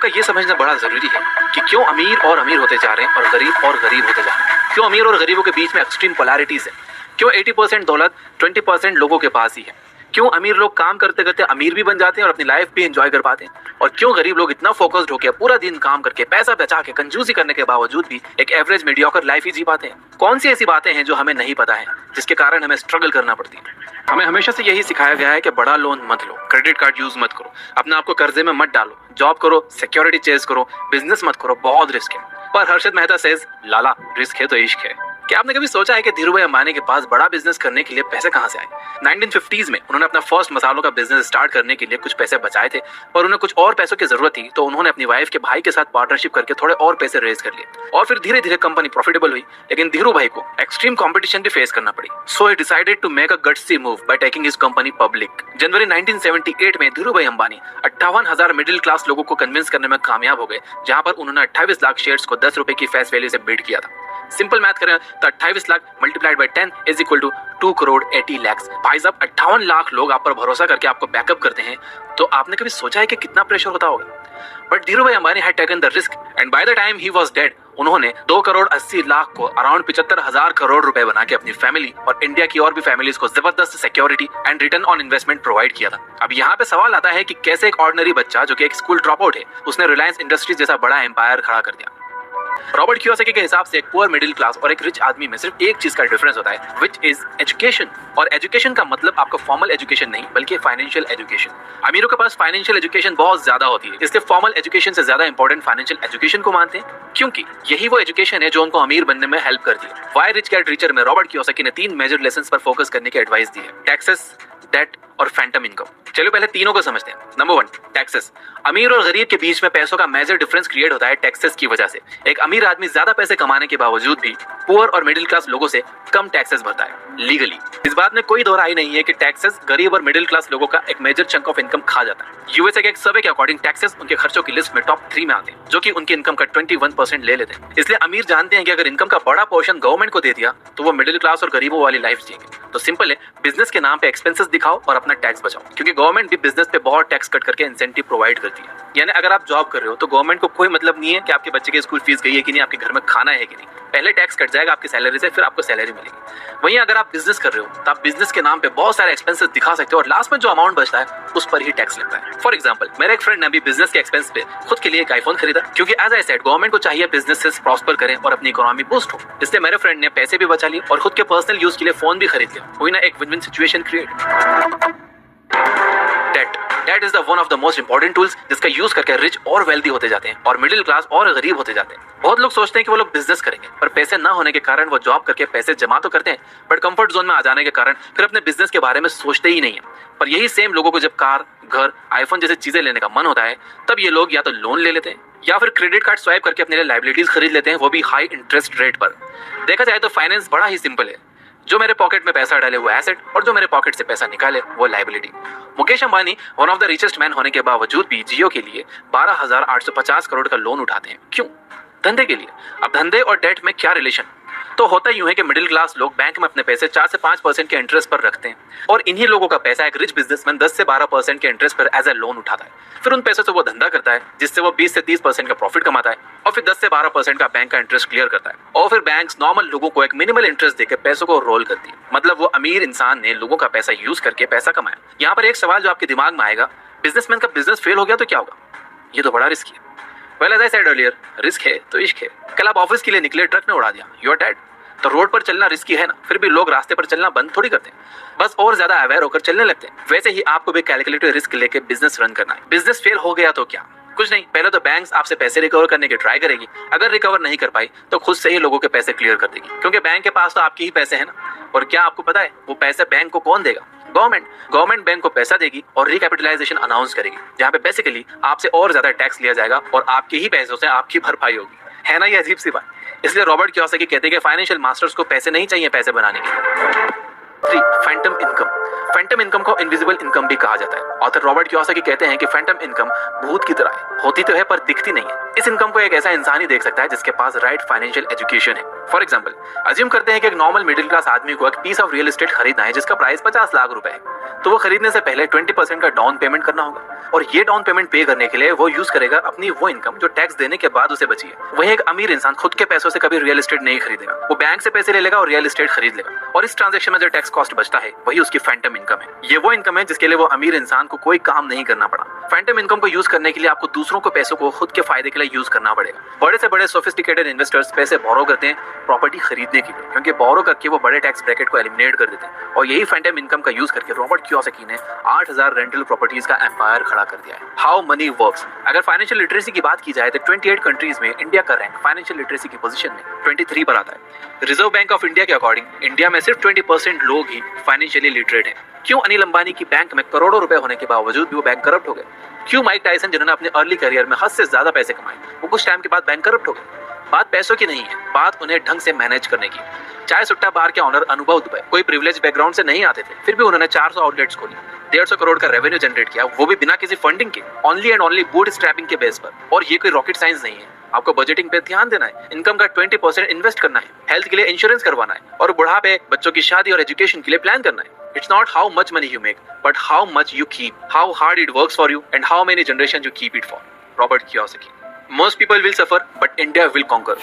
आपका ये समझना बड़ा जरूरी है कि क्यों अमीर और अमीर होते जा रहे हैं और गरीब होते जा रहे हैं। क्यों अमीर और गरीबों के बीच में एक्सट्रीम पोलैरिटीज है। क्यों 80% दौलत 20% लोगों के पास ही है। क्यों अमीर लोग काम करते करते अमीर भी बन जाते हैं और अपनी लाइफ भी एंजॉय कर पाते हैं, और क्यों गरीब लोग इतना फोकस्ड होकर पूरा दिन काम करके पैसा बचा के कंजूसी करने के बावजूद भी एक एवरेज मीडियोकर लाइफ ही जी पाते हैं। कौन सी ऐसी बातें हैं जो हमें नहीं पता है, जिसके कारण हमें स्ट्रगल करना पड़ती है। हमें हमेशा से यही सिखाया गया है कि बड़ा लोन मत लो, क्रेडिट कार्ड यूज मत करो, अपने आप को कर्जे में मत डालो, जॉब करो, सिक्योरिटी चेज करो, बिजनेस मत करो, बहुत रिस्क है। पर हर्षद मेहता सेज, लाला रिस्क है तो इश्क है। क्या आपने कभी सोचा है कि धीरूभाई अंबानी के पास बड़ा बिजनेस करने के लिए पैसे कहां से आए? 1950s में उन्होंने अपना फर्स्ट मसालों का बिजनेस स्टार्ट करने के लिए कुछ पैसे बचाए थे, पर उन्हें कुछ और पैसों की जरूरत थी, तो उन्होंने अपनी वाइफ के भाई के साथ पार्टनरशिप करके थोड़े और पैसे रेज कर लिए और फिर धीरे धीरे कंपनी प्रॉफिटेबल हुई। लेकिन धीरूभाई को एक्सट्रीम कंपटीशन भी फेस करना पड़ी, so he decided to make a gutsy move by taking his company public. जनवरी 1978 में धीरूभाई अंबानी 58,000 मिडिल क्लास लोगों को कन्विंस करने में कामयाब हो गए, जहां पर उन्होंने 28 लाख शेयर्स को 10 रुपए की फेस वैल्यू से बिड किया था। सिंपल मैथ करें तो 28 lakh multiplied by 10 is equal to 2 crore 80 lakh. भाई साहब 58 लाख लोग आप पर भरोसा करके आपको बैकअप करते हैं, तो आपने कभी सोचा है कि कितना प्रेशर होता होगा? But Dhirubhai Ambani had taken the risk and by the time he was dead उन्होंने 2 करोड़ 80 लाख को अराउंड 75,000 करोड़ रुपए बना के अपनी फैमिली और इंडिया की और भी फैमिलीज को जबरदस्त security and return on investment provide किया था। अब यहाँ पे सवाल आता है कि कैसे एक ऑर्डिनरी बच्चा जो कि एक स्कूल ड्रॉप आउट है, उसने रिलायंस इंडस्ट्रीज जैसा बड़ा एम्पायर खड़ा कर दिया। रॉबर्ट कियोसाकी के हिसाब से एक पुअर मिडिल क्लास और एक रिच आदमी में सिर्फ एक चीज का डिफरेंस होता है, विच इज एजुकेशन। और एजुकेशन का मतलब आपका फॉर्मल एजुकेशन नहीं बल्कि फाइनेंशियल एजुकेशन। अमीरों के पास फाइनेंशियल एजुकेशन बहुत ज्यादा होती है, इसलिए फॉर्मल एजुकेशन से ज्यादा इंपॉर्टेंट फाइनेंशियल एजुकेशन को मानते हैं, क्योंकि यही वो एजुकेशन है जो उनको अमीर बनने में हेल्प करती है। व्हाई रिच गेट रिचर में रॉबर्ट कियोसाकी ने 3 मेजर लेसन्स पर फोकस करने की एडवाइस दी है, टैक्सेस, डेट और फैंटम इनकम। चलो पहले तीनों को समझते हैं। Number 1, taxes. अमीर और गरीब के बीच में पैसों का मेजर डिफरेंस क्रिएट होता है टैक्सेस की वजह से। एक अमीर आदमी ज्यादा पैसे कमाने के बावजूद भी पुअर और मिडिल क्लास लोगों से कम टैक्सेस भरता है लीगली। इस बात में कोई दो राय नहीं है कि टैक्सेस गरीब और मिडिल क्लास लोगों का एक मेजर चंक ऑफ इनकम खा जाता है। यूएसए के एक सर्वे के अकॉर्डिंग टैक्सेस उनके खर्चों की लिस्ट में टॉप 3 में आते हैं, जो कि उनकी इनकम का 21% ले लेते हैं। इसलिए अमीर जानते हैं कि अगर इनकम का बड़ा पोर्शन गवर्नमेंट को दे दिया तो वो मिडिल क्लास और गरीबों वाली लाइफ जिएंगे। तो सिंपल है, बिजनेस के नाम पे एक्सपेंसेस दिखाओ और अपना टैक्स बचाओ, क्योंकि गवर्नमेंट भी बिजनेस पे बहुत टैक्स कट करके इंसेंटिव प्रोवाइड करती है। यानी अगर आप जॉब कर रहे हो तो गवर्नमेंट को कोई मतलब नहीं है कि आपके बच्चे की स्कूल फीस गई है कि नहीं, आपके घर में खाना है कि नहीं, पहले टैक्स कट जाएगा आपकी सैलरी से, फिर आपको सैलरी मिलेगी। वहीं अगर आप बिजनेस कर रहे हो तो आप बिजनेस के नाम पे बहुत सारे एक्सपेंसेस दिखा सकते हो और लास्ट में जो अमाउंट बचता है उस पर ही टैक्स लगता है। फॉर एग्जांपल, मेरे एक फ्रेंड ने अभी बिजनेस के एक्सपेंस पे खुद के लिए एक आईफोन खरीदा, क्योंकि एज आई सेड गवर्नमेंट को चाहिए बिजनेसेस प्रॉस्पर करें और अपनी इकोनॉमी बूस्ट हो। इसलिए मेरे फ्रेंड ने पैसे भी बचा लिए और खुद के पर्सनल यूज के लिए फोन भी खरीद लिया। हुई ना एक win win situation create. That is the one of the most important tools जिसका यूज करके रिच और वेल्दी होते जाते हैं और मिडिल क्लास और गरीब होते जाते हैं। बहुत लोग सोचते हैं कि वो लोग बिजनेस करेंगे, पर पैसे ना होने के कारण वो जॉब करके पैसे जमा तो करते हैं, बट कंफर्ट जोन में आ जाने के कारण फिर अपने बिजनेस के बारे में सोचते ही नहीं है। पर यही सेम लोगों को जब कार, घर, आईफोन जैसे चीजें लेने का मन होता है, तब ये लोग या तो लोन ले लेते हैं या फिर क्रेडिट कार्ड स्वाइप करके अपने लिए लाइबिलिटीज खरीद लेते हैं, वो भी हाई इंटरेस्ट रेट पर। देखा जाए तो फाइनेंस बड़ा ही सिंपल है, जो मेरे पॉकेट में पैसा डाले वो एसेट और जो मेरे पॉकेट से पैसा निकाले वो liability. Mukesh Ambani one of the richest man होने के बावजूद भी जियो के लिए 12,850 करोड़ का लोन उठाते हैं। क्यों? धंधे के लिए। अब धंधे और डेट में क्या रिलेशन? तो होता यूं है कि मिडिल क्लास लोग बैंक में अपने पैसे 4 से 5% के इंटरेस्ट पर रखते हैं और इन्हीं लोगों का पैसा एक रिच बिजनेसमैन 10 से 12% के इंटरेस्ट पर एज ए लोन उठाता है। फिर उन पैसों से वो धंधा करता है जिससे वो 20 से 30% का प्रॉफिट कमाता है और फिर 10 से 12% का बैंक का इंटरेस्ट क्लियर करता है और फिर बैंक्स नॉर्मल लोगों को एक मिनिमल इंटरेस्ट देकर पैसों को रोल करती है। मतलब वो अमीर इंसान ने लोगों का पैसा यूज करके पैसा कमाया। यहाँ पर एक सवाल जो आपके दिमाग में आएगा, बिजनेसमैन का बिजनेस फेल हो गया तो क्या होगा? ये तो बड़ा रिस्क है। Well as I said earlier, risk है तो इश्क है। कल आप ऑफिस के लिए निकले, ट्रक ने उड़ा दिया, यू आर डेड। तो रोड पर चलना रिस्की है ना, फिर भी लोग रास्ते पर चलना बंद थोड़ी करते हैं, बस और ज्यादा अवेयर होकर चलने लगते हैं। वैसे ही आपको भी कैलकुलेटेड रिस्क लेके बिजनेस रन करना है। बिजनेस फेल हो गया तो क्या? कुछ नहीं, पहले तो बैंक्स आपसे पैसे रिकवर करने की ट्राई करेगी। अगर रिकवर नहीं कर पाई तो खुद से ही लोगों के पैसे क्लियर कर देगी, क्योंकि बैंक के पास तो आपके ही पैसे हैं ना। और क्या आपको पता है वो पैसे बैंक को कौन देगा? गवर्नमेंट बैंक को पैसा देगी और रिकैपिटलाइजेशन अनाउंस करेगी, जहाँ पे बेसिकली आपसे और ज्यादा टैक्स लिया जाएगा और आपके ही पैसों से आपकी भरपाई होगी। है ना ये अजीब सी बात? इसलिए रॉबर्ट कियोसाकी कहते हैं कि फाइनेंशियल मास्टर्स को पैसे नहीं चाहिए पैसे बनाने के लिए। 3. Phantom income. फैंटम इनकम को इनविजिबल इनकम भी कहा जाता है। ऑथर रॉबर्ट कियोसाकी कहते हैं कि फैंटम इनकम भूत की तरह है, होती तो है पर दिखती नहीं है। इस इनकम को एक ऐसा इंसान ही देख सकता है जिसके पास राइट फाइनेंशियल एजुकेशन है। फॉर एग्जांपल, अज्यूम करते हैं कि एक नॉर्मल मिडिल क्लास आदमी को एक पीस ऑफ रियल एस्टेट खरीदना है जिसका प्राइस 50 लाख रुपए है। तो वो खरीदने से पहले 20% का डाउन पेमेंट करना होगा, और ये डाउन पेमेंट पे करने के लिए वो यूज करेगा अपनी वो इनकम जो टैक्स देने के बाद उसे बची है। वहीं एक अमीर इंसान खुद के पैसों से कभी रियल एस्टेट नहीं खरीदेगा, वो बैंक से पैसे ले लेगा और रियल एस्टेट खरीद लेगा, और इस ट्रांजेक्शन में जो टैक्स कॉस्ट बचता है वही उसकी फैंटम इनकम है। ये वो इनकम है जिसके लिए वो अमीर इंसान को कोई काम नहीं करना पड़ा। फैंटम इनकम को यूज करने के लिए आपको दूसरों को पैसों को खुद के फायदे के लिए यूज करना पड़ेगा। बड़े से बड़े सोफिस्टिकेटेड इन्वेस्टर्स पैसे बोरो करते हैं प्रॉपर्टी खरीदने के लिए, क्योंकि बोरो करके वो बड़े टैक्स ब्रैकेट को एलिमिनेट कर देते हैं, और यही फैंटम इनकम का यूज करके रॉबर्ट कियोसाकी ने 8000 रेंटल प्रॉपर्टीज का एम्पायर खड़ा कर दिया है। How many works. अगर फाइनेंशियल लिटरेसी की बात की जाए तो 28 कंट्रीज में इंडिया का रैंक फाइनेंशियल लिटरेसी की पोजीशन में 23 पर आता है। रिजर्व बैंक ऑफ इंडिया के अकॉर्डिंग इंडिया में सिर्फ 20% लोग ही फाइनेंशियली लिटरेट हैं। क्यों अनिल अंबानी की बैंक में करोड़ों रुपए होने के बावजूद भी वो बैंक करप्ट हो गए? क्यों माइक टायसन जिन्होंने अपने अर्ली करियर में हद से ज्यादा पैसे कमाए वो कुछ टाइम के बाद बैंक करप्ट हो गए? बात पैसों की नहीं है, बात उन्हें ढंग से मैनेज करने की। चाय सुट्टा बार के ऑनर अनुभव दुबे कोई प्रिविलेज बैकग्राउंड से नहीं आते थे, फिर भी उन्होंने 400 आउटलेट्स खोली, 150 करोड़ का रेवेन्यू जनरेट किया, वो भी बिना किसी फंडिंग के, only and only boot strapping के बेस पर। और ये कोई रॉकेट साइंस नहीं है। आपको बजटिंग पे ध्यान देना है, इनकम का 20% इन्वेस्ट करना है, हेल्थ के लिए इंश्योरेंस करवाना है, और बुढ़ापे बच्चों की शादी और एजुकेशन के लिए प्लान करना है। It's not how much money you make, but how much you keep, how hard it works for you, and how many generations you keep it for. Robert Kiyosaki. Most people will suffer, but India will conquer.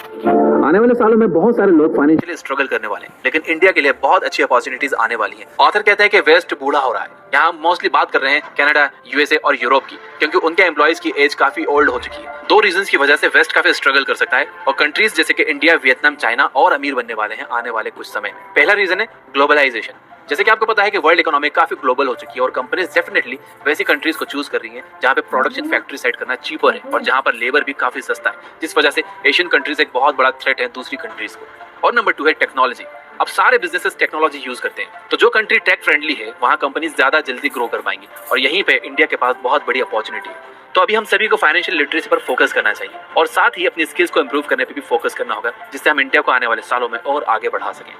आने वाले सालों में बहुत सारे लोग financially struggle करने वाले हैं, लेकिन इंडिया के लिए बहुत अच्छी अपॉर्चुनिटीज आने वाली हैं। ऑथर कहते हैं कि वेस्ट बूढ़ा हो रहा है। यहाँ हम मोस्टली बात कर रहे हैं कनाडा, यूएसए और यूरोप की, क्योंकि उनके एम्प्लॉइज की एज काफी ओल्ड हो चुकी है। दो रीजंस की वजह से वेस्ट काफी स्ट्रगल कर सकता है, और कंट्रीज जैसे कि इंडिया, वियतनाम, चाइना और अमीर बनने वाले हैं आने वाले कुछ समय में। पहला रीजन है ग्लोबलाइजेशन। जैसे कि आपको पता है कि वर्ल्ड इकोनॉमी काफी ग्लोबल हो चुकी है, और कंपनीज डेफिनेटली वैसी कंट्रीज को चूज कर रही हैं जहां पे प्रोडक्शन फैक्ट्री सेट करना चीपर है और जहां पर लेबर भी काफी सस्ता है, जिस वजह से एशियन कंट्रीज एक बहुत बड़ा थ्रेट है दूसरी कंट्रीज को। और नंबर 2 है टेक्नोलॉजी। अब सारे बिजनेसेस टेक्नोलॉजी यूज करते हैं, तो जो कंट्री टेक फ्रेंडली है वहां कंपनीज ज्यादा जल्दी ग्रो कर पाएंगी, और यहीं पे इंडिया के पास बहुत बड़ी अपॉर्चुनिटी है। तो अभी हम सभी को फाइनेंशियल लिटरेसी पर फोकस करना चाहिए, और साथ ही अपनी स्किल्स को इंप्रूव करने पे भी फोकस करना होगा, जिससे हम इंडिया को आने वाले सालों में और आगे बढ़ा सकें।